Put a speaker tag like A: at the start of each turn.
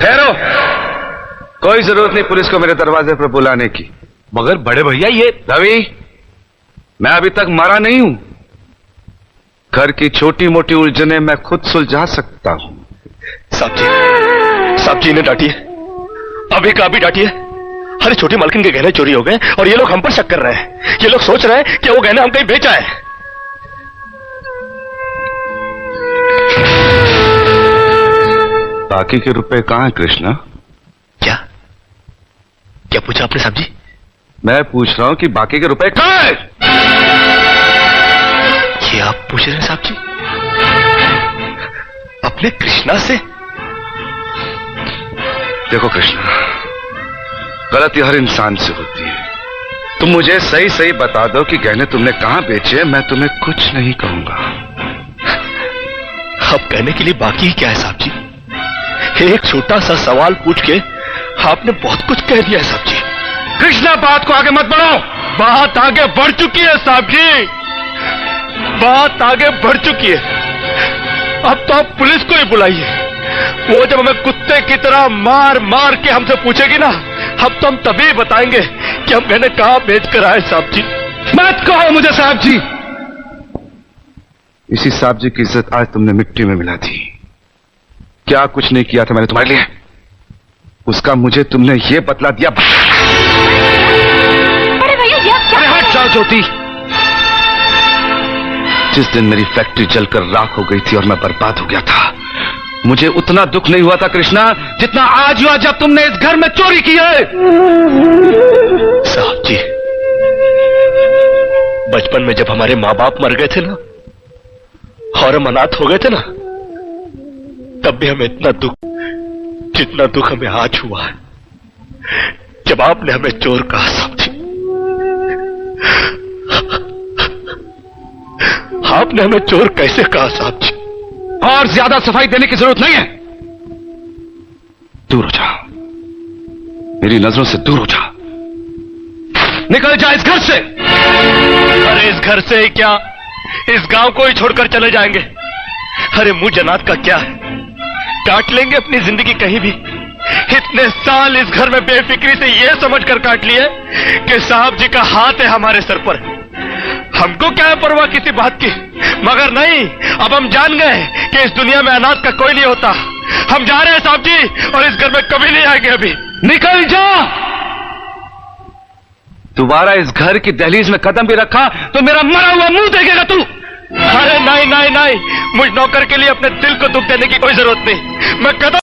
A: ठहरो, कोई जरूरत नहीं पुलिस को मेरे दरवाजे पर बुलाने की।
B: मगर बड़े भैया ये
A: रवि, मैं अभी तक मरा नहीं हूं। घर की छोटी मोटी उलझने मैं खुद सुलझा सकता हूं।
B: साहब जी ने डांटी है, अभी का भी डांटी है। अरे छोटी मालकिन के गहने चोरी हो गए और ये लोग हम पर शक कर रहे हैं। ये लोग सोच रहे हैं कि वो गहने हम कहीं बेचा है।
A: बाकी के रुपए कहां है कृष्णा?
B: क्या क्या पूछा आपने साहब जी?
A: मैं पूछ रहा हूं कि बाकी के रुपए कहां है?
B: ये आप पूछ रहे हैं साहब जी अपने कृष्णा से?
A: देखो कृष्णा, गलती हर इंसान से होती है। तुम मुझे सही सही बता दो कि गहने तुमने कहां बेचे, मैं तुम्हें कुछ नहीं कहूंगा।
B: अब कहने के लिए बाकी ही क्या है साहब जी? एक छोटा सा सवाल पूछ के आपने बहुत कुछ कह दिया है साहब जी।
A: कृष्णा, बात को आगे मत बढ़ाओ।
B: बात आगे बढ़ चुकी है साहब जी, बात आगे बढ़ चुकी है। अब तो आप पुलिस को ही बुलाइए। वो जब हमें कुत्ते की तरह मार मार के हमसे पूछेगी ना, अब तो हम तभी बताएंगे कि हम गहने कहां बेच कर आए साहब जी।
A: मत कहो मुझे साहब जी। इसी साहब जी की इज्जत आज तुमने मिट्टी में मिला दी। क्या कुछ नहीं किया था मैंने तुम्हारे लिए, उसका मुझे तुमने ये बतला दिया।
C: अरे भैया,
A: अरे हट जाओ ज्योति। जिस दिन मेरी फैक्ट्री जलकर राख हो गई थी और मैं बर्बाद हो गया था, मुझे उतना दुख नहीं हुआ था कृष्णा जितना आज हुआ जब तुमने इस घर में चोरी की है।
B: साहब जी, बचपन में जब हमारे माँ बाप मर गए थे ना और हम अनाथ हो गए थे ना, तब भी हमें इतना दुख, जितना दुख हमें आज हुआ है जब आपने हमें चोर कहा साहब जी। आपने हमें चोर कैसे कहा साहब जी?
A: और ज्यादा सफाई देने की जरूरत नहीं है। दूर हो जा, मेरी नजरों से दूर हो जा। निकल जा इस घर से।
B: अरे इस घर से ही क्या, इस गांव को ही छोड़कर चले जाएंगे। अरे मुंह जनात का क्या है, काट लेंगे अपनी जिंदगी कहीं भी। इतने साल इस घर में बेफिक्री से ये समझकर काट लिए कि साहब जी का हाथ है हमारे सर पर। हमको क्या है परवाह किसी बात की, मगर नहीं, अब हम जान गए कि इस दुनिया में अनाथ का कोई नहीं होता। हम जा रहे हैं साहब जी और इस घर में कभी नहीं आएंगे। अभी
A: निकल जा। दोबारा इस घर की दहलीज में कदम भी रखा तो मेरा मरा हुआ मुंह देखेगा तू।
B: अरे नहीं नहीं नहीं, मुझ नौकर के लिए अपने दिल को दुख देने की कोई जरूरत नहीं। मैं कदम